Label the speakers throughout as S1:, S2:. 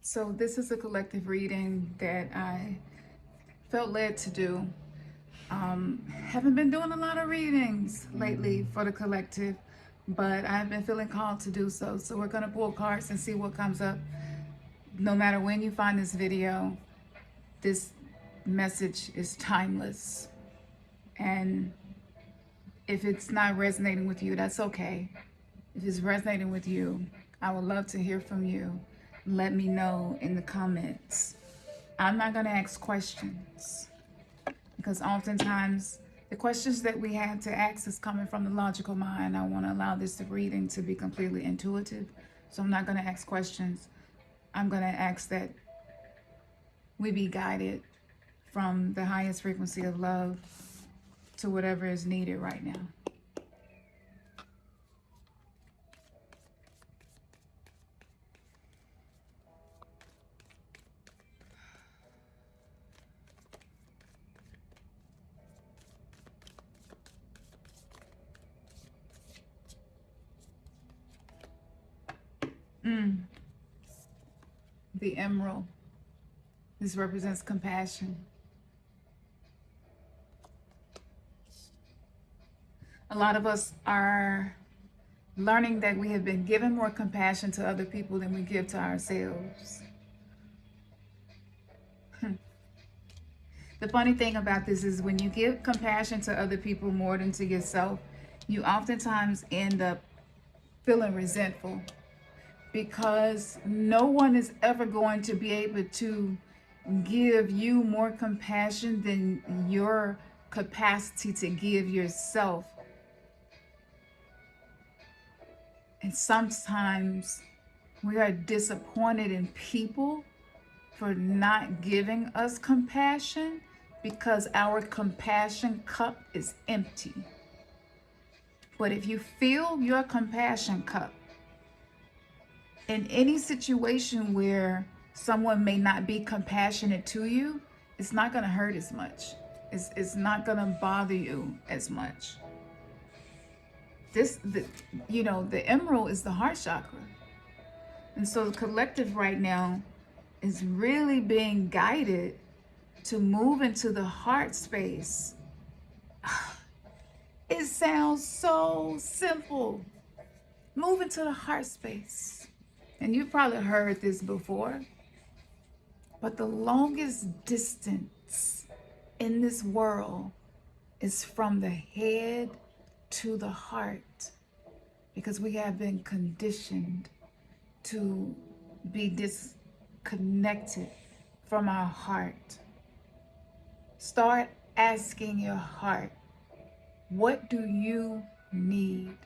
S1: So this is a collective reading that I felt led to do. Haven't been doing a lot of readings lately for the collective, but I've been feeling called to do so. So we're gonna pull cards and see what comes up. No matter when you find this video, this message is timeless. And if it's not resonating with you, that's okay. If it's resonating with you, I would love to hear from you. Let me know in the comments. I'm not going to ask questions because oftentimes the questions that we have to ask is coming from the logical mind. I want to allow this reading to be completely intuitive. So I'm not going to ask questions. I'm going to ask that we be guided from the highest frequency of love to whatever is needed right now. The emerald. This represents compassion. A lot of us are learning that we have been given more compassion to other people than we give to ourselves. The funny thing about this is when you give compassion to other people more than to yourself, you oftentimes end up feeling resentful because no one is ever going to be able to give you more compassion than your capacity to give yourself. And sometimes we are disappointed in people for not giving us compassion because our compassion cup is empty. But if you fill your compassion cup in any situation where someone may not be compassionate to you, it's not going to hurt as much. It's not going to bother you as much. The emerald is the heart chakra. And so the collective right now is really being guided to move into the heart space. It sounds so simple. Move into the heart space. And you've probably heard this before, but the longest distance in this world is from the head to the heart, because we have been conditioned to be disconnected from our heart. Start asking your heart, what do you need?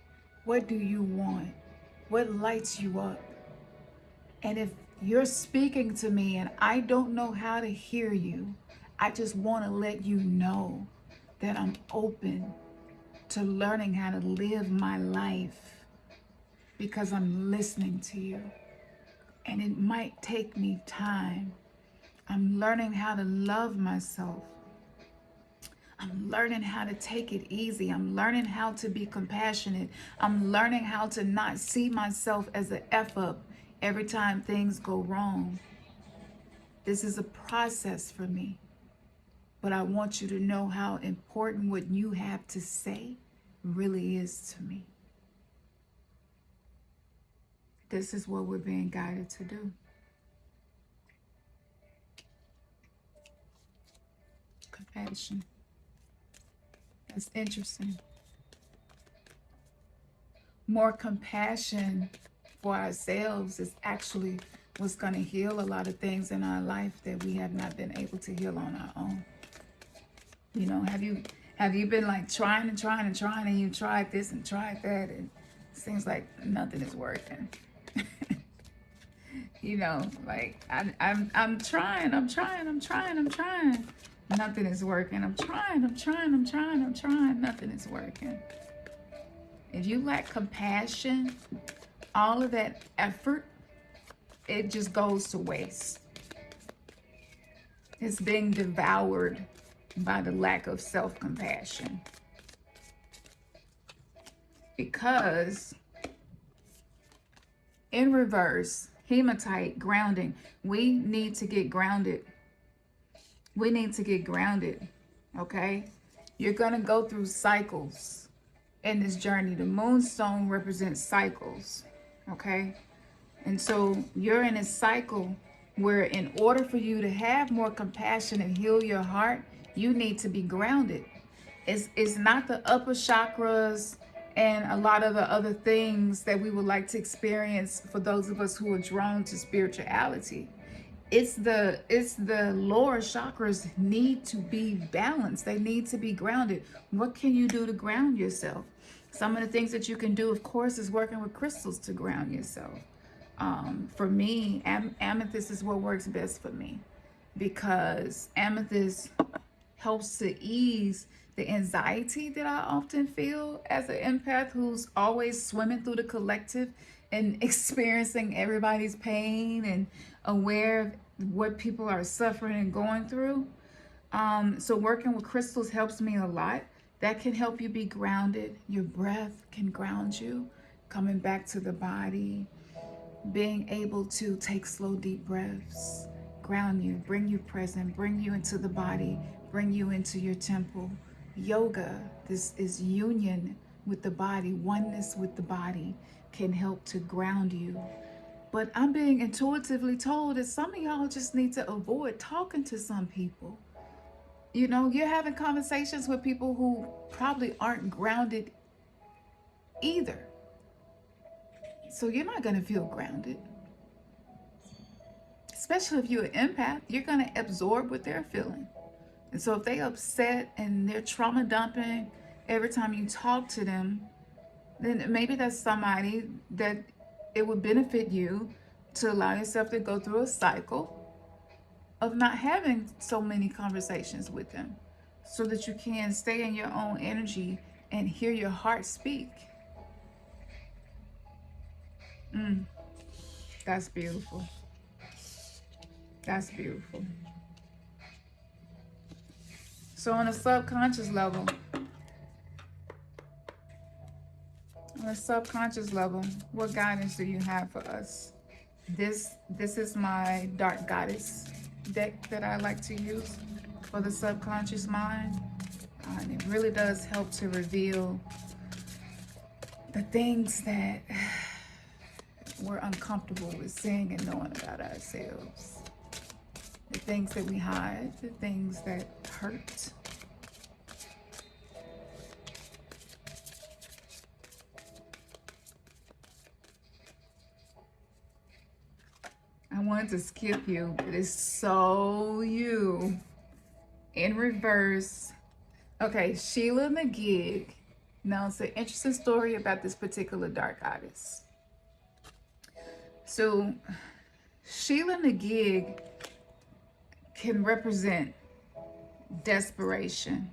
S1: What do you want? What lights you up? And if you're speaking to me and I don't know how to hear you, I just want to let you know that I'm open to learning how to live my life because I'm listening to you. And it might take me time. I'm learning how to love myself. I'm learning how to take it easy. I'm learning how to be compassionate. I'm learning how to not see myself as an F-up every time things go wrong. This is a process for me. But I want you to know how important what you have to say really is to me. This is what we're being guided to do. Compassion. That's interesting. More compassion for ourselves is actually what's going to heal a lot of things in our life that we have not been able to heal on our own. You know, have you been like trying and you tried this and tried that and it seems like nothing is working. You know, like I'm trying. Nothing is working. I'm trying. Nothing is working. If you lack compassion, all of that effort, it just goes to waste. It's being devoured by the lack of self-compassion. Because in reverse, Hematite, grounding. We need to get grounded. We need to get grounded, okay? You're going to go through cycles in this journey. The moonstone represents cycles, okay? And so you're in a cycle where in order for you to have more compassion and heal your heart, you need to be grounded. It's not the upper chakras and a lot of the other things that we would like to experience for those of us who are drawn to spirituality. It's the lower chakras need to be balanced. They need to be grounded. What can you do to ground yourself? Some of the things that you can do, of course, is working with crystals to ground yourself. For me, amethyst is what works best for me, because amethyst helps to ease the anxiety that I often feel as an empath who's always swimming through the collective and experiencing everybody's pain and aware of what people are suffering and going through. So working with crystals helps me a lot. That can help you be grounded. Your breath can ground you, coming back to the body, being able to take slow, deep breaths, ground you, bring you present, bring you into the body, bring you into your temple. Yoga, this is union with the body, oneness with the body, can help to ground you. But I'm being intuitively told that some of y'all just need to avoid talking to some people. You know, you're having conversations with people who probably aren't grounded either. So you're not going to feel grounded. Especially if you're an empath, you're going to absorb what they're feeling. And so if they're upset and they're trauma dumping every time you talk to them, then maybe that's somebody that it would benefit you to allow yourself to go through a cycle of not having so many conversations with them, so that you can stay in your own energy and hear your heart speak. That's beautiful. That's beautiful. So on a subconscious level, what guidance do you have for us? This is my dark goddess deck that I like to use for the subconscious mind. And it really does help to reveal the things that we're uncomfortable with seeing and knowing about ourselves. The things that we hide, the things that hurt. I wanted to skip you, but it's so you. In reverse. Okay, Sheila McGee. Now, it's an interesting story about this particular dark goddess. So, Sheila McGee can represent desperation.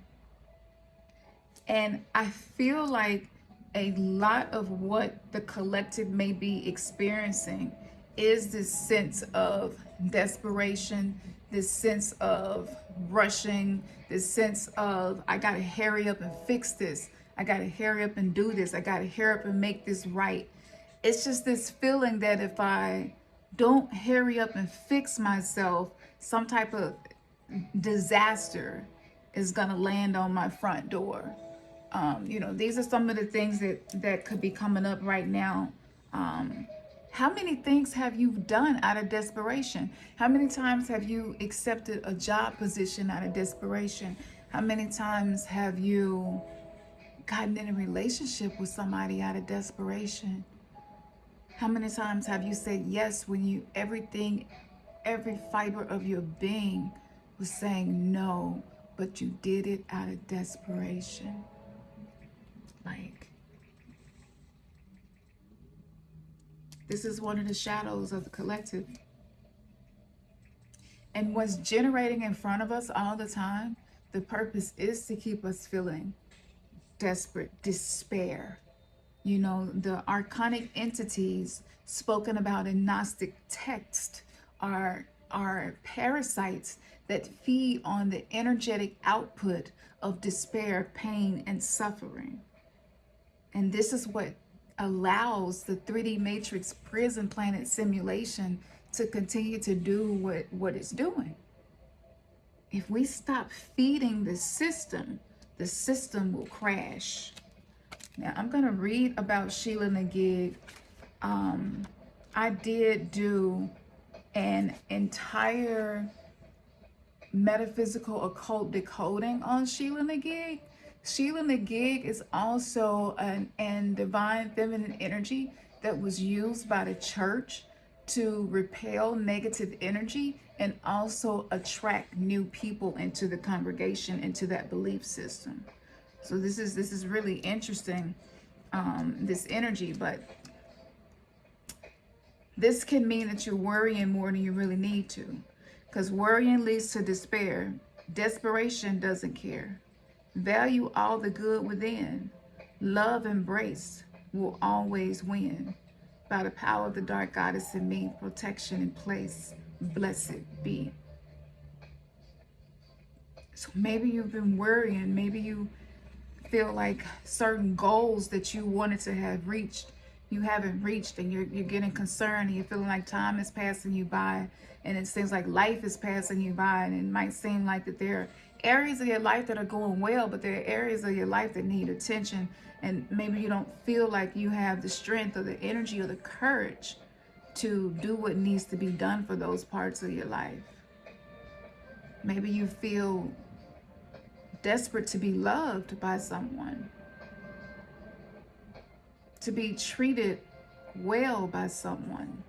S1: And I feel like a lot of what the collective may be experiencing is this sense of desperation, this sense of rushing, this sense of, I gotta hurry up and fix this. I gotta hurry up and do this. I gotta hurry up and make this right. It's just this feeling that if I don't hurry up and fix myself, some type of disaster is gonna land on my front door. You know, these are some of the things that could be coming up right now. How many things have you done out of desperation? How many times have you accepted a job position out of desperation? How many times have you gotten in a relationship with somebody out of desperation? How many times have you said yes when every fiber of your being was saying no, but you did it out of desperation? This is one of the shadows of the collective. And what's generating in front of us all the time, the purpose is to keep us feeling desperate, despair. You know, the archonic entities spoken about in Gnostic text are parasites that feed on the energetic output of despair, pain, and suffering. And this is what allows the 3D matrix prison planet simulation to continue to do what it's doing. If we stop feeding the system will crash. Now, I'm going to read about Sheila Nagig. I did do an entire metaphysical occult decoding on Sheila Nagig. Sheila Nagig is also an divine feminine energy that was used by the church to repel negative energy and also attract new people into the congregation, into that belief system. So this is really interesting, this energy, but this can mean that you're worrying more than you really need to, because worrying leads to despair. Desperation doesn't care. Value all the good within. Love embrace will always win. By the power of the dark goddess in me, protection in place, blessed be. So maybe you've been worrying, maybe you feel like certain goals that you wanted to have reached, you haven't reached, and you're getting concerned, and you're feeling like time is passing you by, and it seems like life is passing you by, and it might seem like that there are areas of your life that are going well, but there are areas of your life that need attention, and maybe you don't feel like you have the strength or the energy or the courage to do what needs to be done for those parts of your life. Maybe you feel desperate to be loved by someone, to be treated well by someone.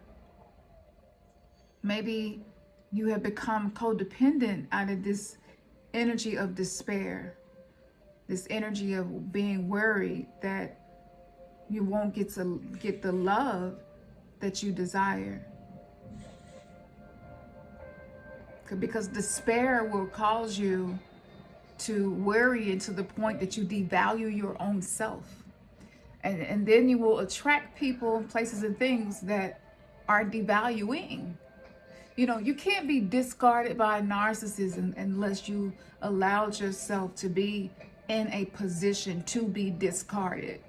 S1: Maybe you have become codependent out of this energy of despair, this energy of being worried that you won't get the love that you desire. Because despair will cause you to worry to the point that you devalue your own self. And then you will attract people, places, and things that are devaluing. You know, you can't be discarded by narcissism unless you allowed yourself to be in a position to be discarded,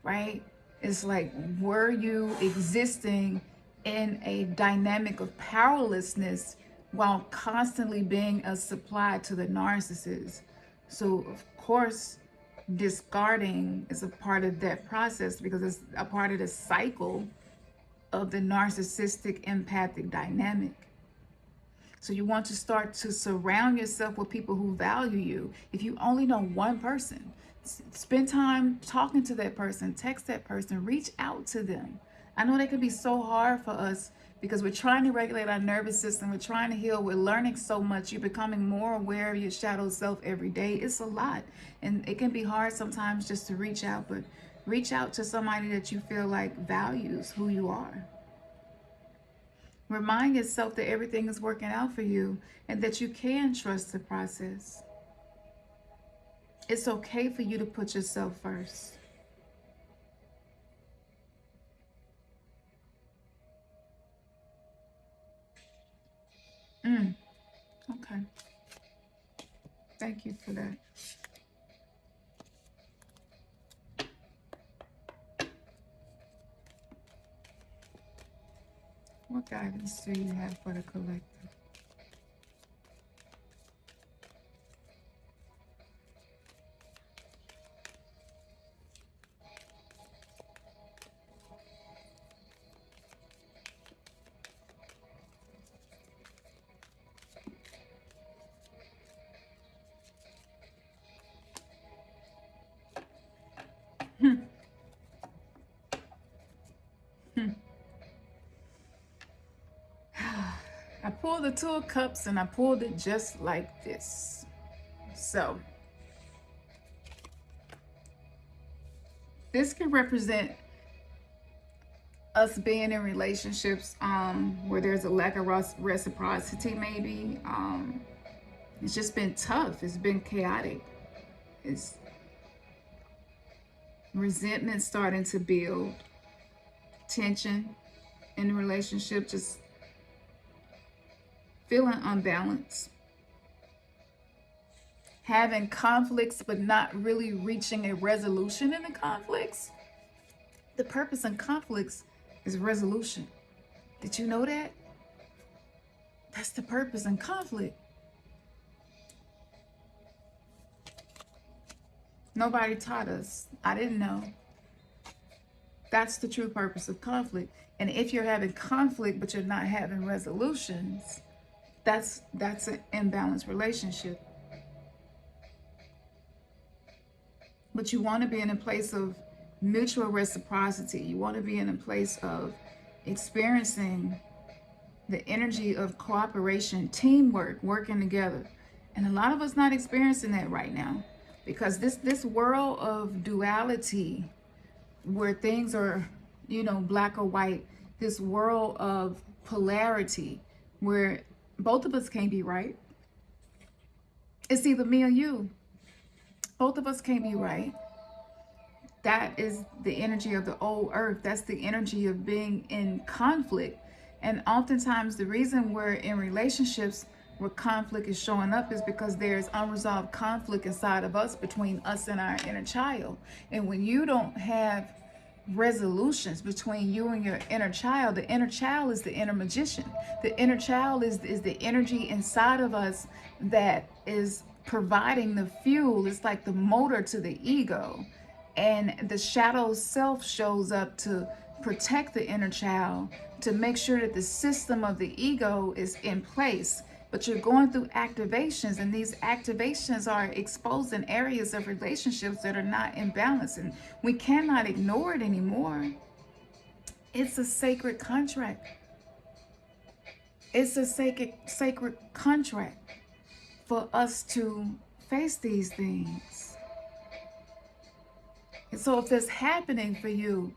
S1: right? It's like, were you existing in a dynamic of powerlessness while constantly being a supply to the narcissist? So, of course, discarding is a part of that process, because it's a part of the cycle of the narcissistic empathic dynamic. So you want to start to surround yourself with people who value you. If you only know one person, spend time talking to that person, text that person, reach out to them. I know that can be so hard for us because we're trying to regulate our nervous system. We're trying to heal. We're learning so much. You're becoming more aware of your shadow self every day. It's a lot. And it can be hard sometimes just to reach out, but reach out to somebody that you feel like values who you are. Remind yourself that everything is working out for you and that you can trust the process. It's okay for you to put yourself first. Okay. Thank you for that. What guidance do you have for the collective? I pulled the Two of Cups and I pulled it just like this. So this can represent us being in relationships where there's a lack of reciprocity maybe. It's just been tough. It's been chaotic. It's resentment starting to build. Tension in the relationship, just feeling unbalanced, having conflicts but not really reaching a resolution in the conflicts. The purpose in conflicts is resolution. Did you know that? That's the purpose in conflict. Nobody taught us. I didn't know. That's the true purpose of conflict. And if you're having conflict but you're not having resolutions, that's an imbalanced relationship. But you want to be in a place of mutual reciprocity. You want to be in a place of experiencing the energy of cooperation, teamwork, working together. And a lot of us not experiencing that right now, because this world of duality, where things are, black or white, this world of polarity where both of us can't be right. It's either me or you. Both of us can't be right. That is the energy of the old earth. That's the energy of being in conflict. And oftentimes the reason we're in relationships where conflict is showing up is because there's unresolved conflict inside of us, between us and our inner child. And when you don't have resolutions between you and your inner child, the inner child is the inner magician. The inner child is the energy inside of us that is providing the fuel. It's like the motor to the ego. And the shadow self shows up to protect the inner child, to make sure that the system of the ego is in place. But you're going through activations, and these activations are exposing areas of relationships that are not in balance, and we cannot ignore it anymore. It's a sacred contract. It's a sacred contract for us to face these things. And so if it's happening for you,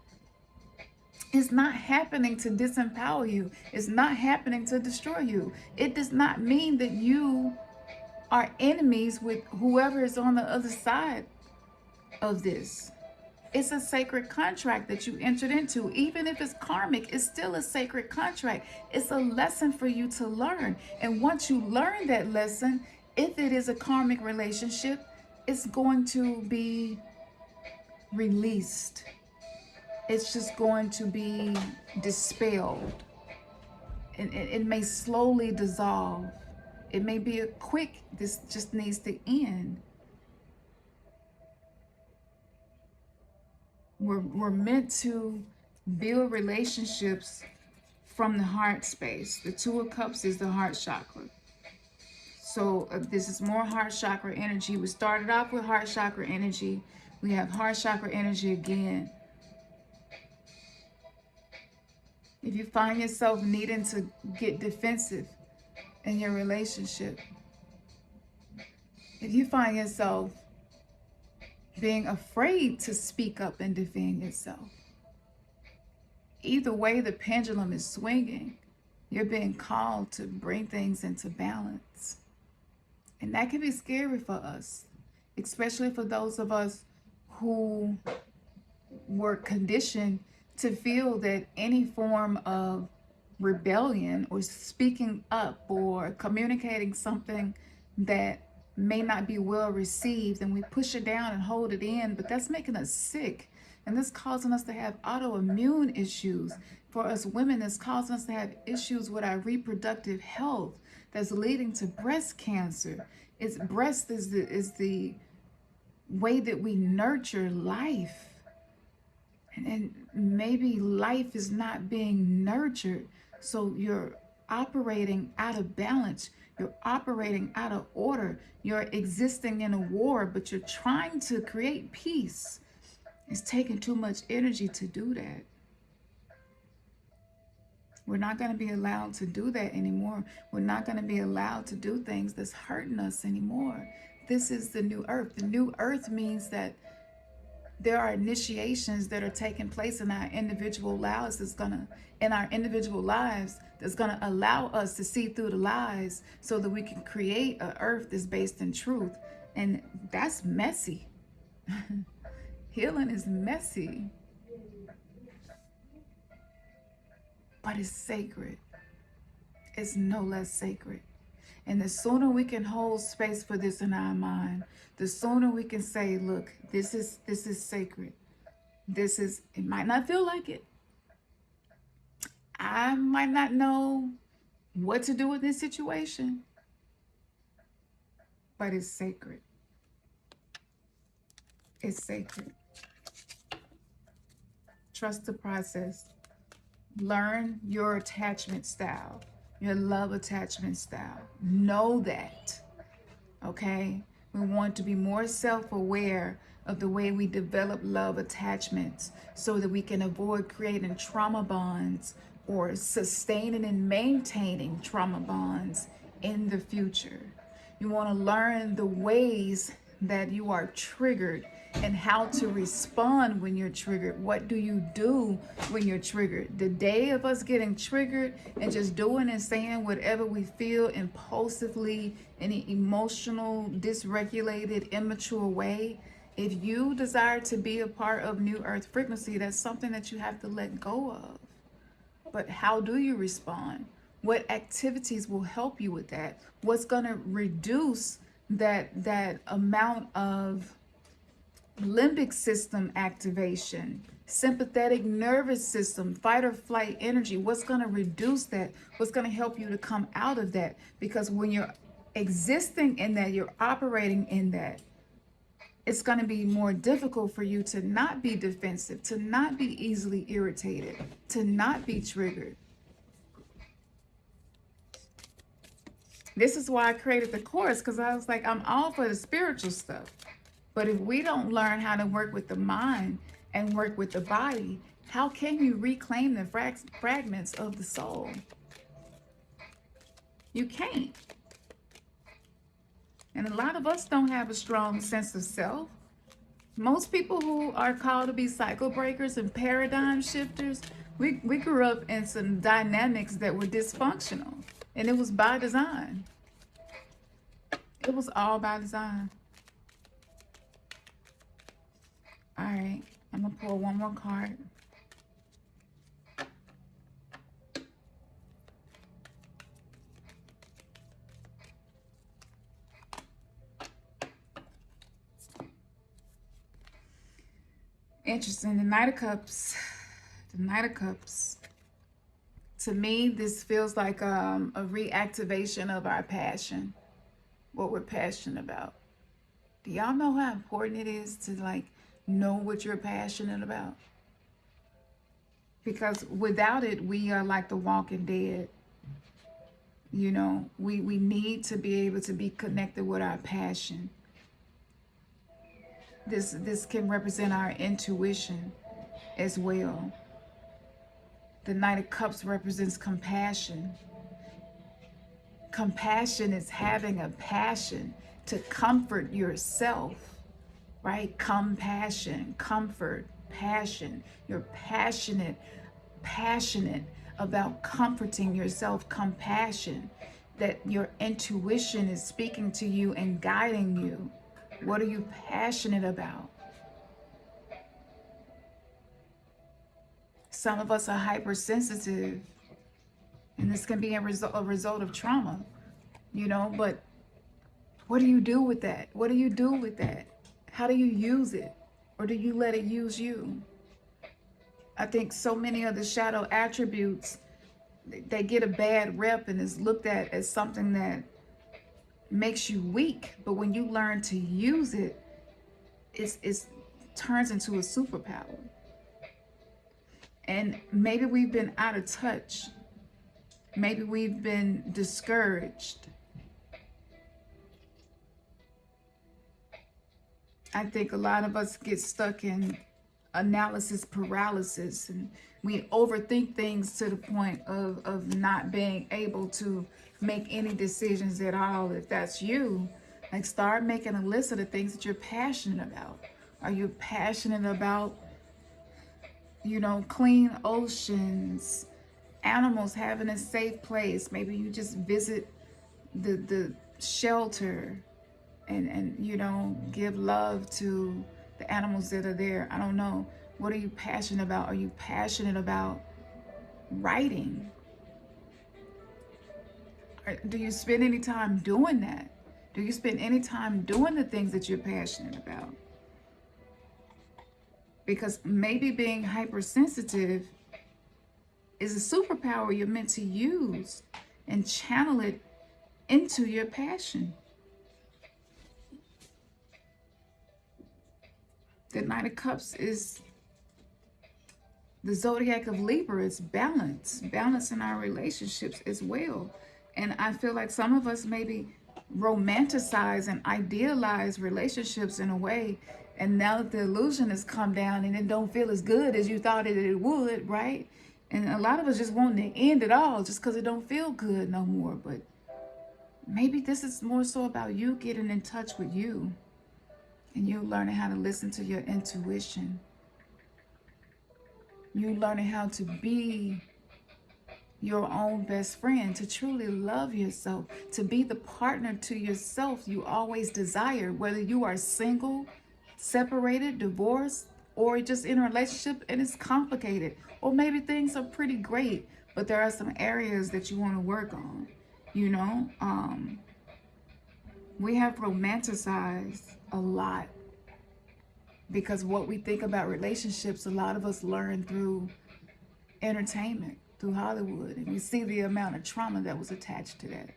S1: it's not happening to disempower you. It's not happening to destroy you. It does not mean that you are enemies with whoever is on the other side of this. It's a sacred contract that you entered into. Even if it's karmic, it's still a sacred contract. It's a lesson for you to learn. And once you learn that lesson, if it is a karmic relationship, it's going to be released. It's just going to be dispelled. It may slowly dissolve. It may be a quick, this just needs to end. We're meant to build relationships from the heart space. The Two of Cups is the heart chakra. So this is more heart chakra energy. We started off with heart chakra energy. We have heart chakra energy again. If you find yourself needing to get defensive in your relationship, if you find yourself being afraid to speak up and defend yourself, either way the pendulum is swinging, you're being called to bring things into balance. And that can be scary for us, especially for those of us who were conditioned to feel that any form of rebellion or speaking up or communicating something that may not be well received, and we push it down and hold it in, but that's making us sick. And this causing us to have autoimmune issues. For us women, it's causing us to have issues with our reproductive health that's leading to breast cancer. Breast is the way that we nurture life. And maybe life is not being nurtured. So you're operating out of balance. You're operating out of order. You're existing in a war, but you're trying to create peace. It's taking too much energy to do that. We're not going to be allowed to do that anymore. We're not going to be allowed to do things that's hurting us anymore. This is the new earth. The new earth means that there are initiations that are taking place in our individual lives that's gonna allow us to see through the lies so that we can create an earth that's based in truth. And that's messy. Healing is messy. But it's sacred. It's no less sacred. And the sooner we can hold space for this in our mind, the sooner we can say, look, this is sacred. It might not feel like it. I might not know what to do with this situation, but it's sacred. It's sacred. Trust the process. Learn your attachment style, your love attachment style. Know that, okay? We want to be more self-aware of the way we develop love attachments so that we can avoid creating trauma bonds or sustaining and maintaining trauma bonds in the future. You want to learn the ways that you are triggered and how to respond when you're triggered. What do you do when you're triggered? The day of us getting triggered and just doing and saying whatever we feel impulsively in an emotional, dysregulated, immature way, if you desire to be a part of New Earth frequency, that's something that you have to let go of. But how do you respond? What activities will help you with that? What's going to reduce that amount of limbic system activation, sympathetic nervous system, fight or flight energy? What's going to reduce that? What's going to help you to come out of that? Because when you're existing in that, you're operating in that, it's going to be more difficult for you to not be defensive, to not be easily irritated, to not be triggered. This is why I created the course, because I was like, I'm all for the spiritual stuff. But if we don't learn how to work with the mind and work with the body, how can you reclaim the fragments of the soul? You can't. And a lot of us don't have a strong sense of self. Most people who are called to be cycle breakers and paradigm shifters, we grew up in some dynamics that were dysfunctional. And it was by design. It was all by design. All right, I'm going to pull one more card. Interesting. The Knight of Cups. The Knight of Cups. To me, this feels like a reactivation of our passion. What we're passionate about. Do y'all know how important it is to know what you're passionate about? Because without it, we are like the walking dead. You know, we need to be able to be connected with our passion. This can represent our intuition as well. The Knight of Cups represents compassion. Compassion is having a passion to comfort yourself, right? Compassion, comfort, passion. You're passionate about comforting yourself. Compassion, that your intuition is speaking to you and guiding you. What are you passionate about? Some of us are hypersensitive, and this can be a result of trauma, you know, but what do you do with that? What do you do with that? How do you use it? Or do you let it use you? I think so many of the shadow attributes, they get a bad rep and is looked at as something that makes you weak. But when you learn to use it, it turns into a superpower. And maybe we've been out of touch. Maybe we've been discouraged. I think a lot of us get stuck in analysis paralysis, and we overthink things to the point of not being able to make any decisions at all. If that's you, start making a list of the things that you're passionate about. Are you passionate about, clean oceans, animals having a safe place? Maybe you just visit the shelter and give love to the animals that are there. I don't know. What are you passionate about? Are you passionate about writing? Do you spend any time doing that? Do you spend any time doing the things that you're passionate about? Because maybe being hypersensitive is a superpower you're meant to use and channel it into your passion. The Knight of Cups is the zodiac of Libra. It's balance in our relationships as well. And I feel like some of us maybe romanticize and idealize relationships in a way, and now that the illusion has come down and it don't feel as good as you thought it would, right? And a lot of us just want to end it all just because it don't feel good no more. But maybe this is more so about you getting in touch with you, and you learning how to listen to your intuition. You learning how to be your own best friend, to truly love yourself, to be the partner to yourself you always desire, whether you are single, separated, divorced, or just in a relationship and it's complicated, or maybe things are pretty great, but there are some areas that you want to work on. You know, we have romanticized a lot, because what we think about relationships, a lot of us learn through entertainment, through Hollywood, and we see the amount of trauma that was attached to that.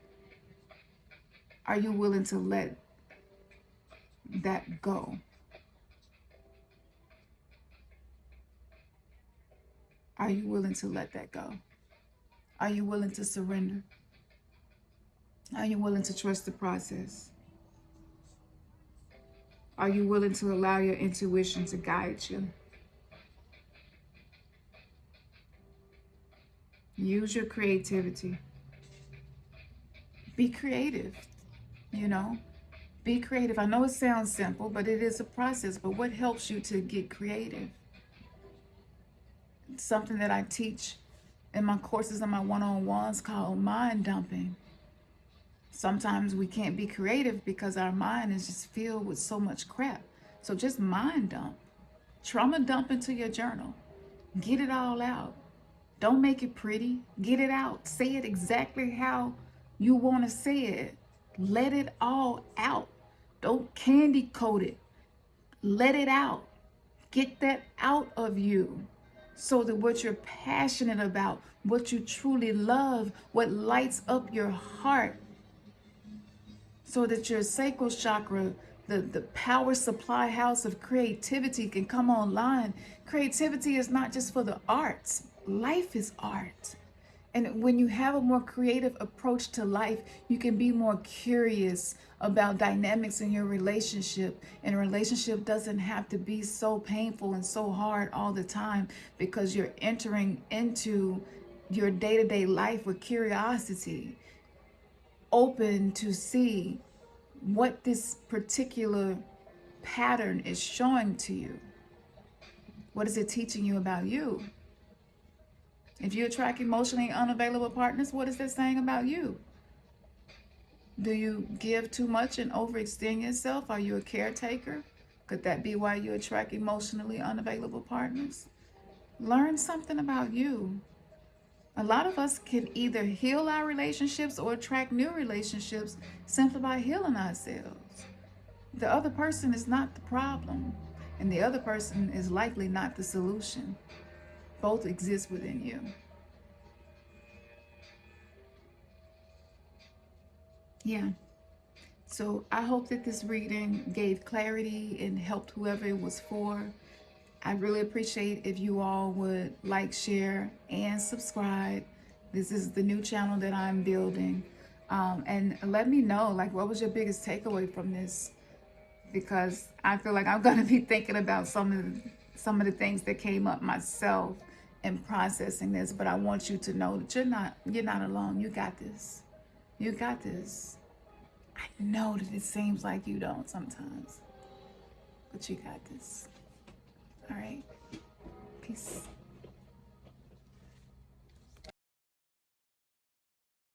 S1: Are you willing to let that go? Are you willing to let that go? Are you willing to surrender? Are you willing to trust the process? Are you willing to allow your intuition to guide you? Use your creativity. Be creative, you know? Be creative. I know it sounds simple, but it is a process. But what helps you to get creative? It's something that I teach in my courses and my one-on-ones called mind dumping. Sometimes we can't be creative because our mind is just filled with so much crap. So just mind dump. Trauma dump into your journal. Get it all out. Don't make it pretty. Get it out. Say it exactly how you want to say it. Let it all out. Don't candy coat it. Let it out. Get that out of you, so that what you're passionate about, what you truly love, what lights up your heart, so that your sacral chakra, the power supply house of creativity, can come online. Creativity is not just for the arts. Life is art. And when you have a more creative approach to life, you can be more curious about dynamics in your relationship. And a relationship doesn't have to be so painful and so hard all the time, because you're entering into your day-to-day life with curiosity, open to see what this particular pattern is showing to you. What is it teaching you about you? If you attract emotionally unavailable partners, what is that saying about you? Do you give too much and overextend yourself? Are you a caretaker? Could that be why you attract emotionally unavailable partners? Learn something about you. A lot of us can either heal our relationships or attract new relationships simply by healing ourselves. The other person is not the problem, and the other person is likely not the solution. Both exist within you. Yeah. So I hope that this reading gave clarity and helped whoever it was for. I really appreciate if you all would like, share, and subscribe. This is the new channel that I'm building. And let me know, like, what was your biggest takeaway from this? Because I feel like I'm going to be thinking about some of the things that came up myself in processing this. But I want you to know that you're not alone. You got this. You got this. I know that it seems like you don't sometimes, but you got this. All right. Peace.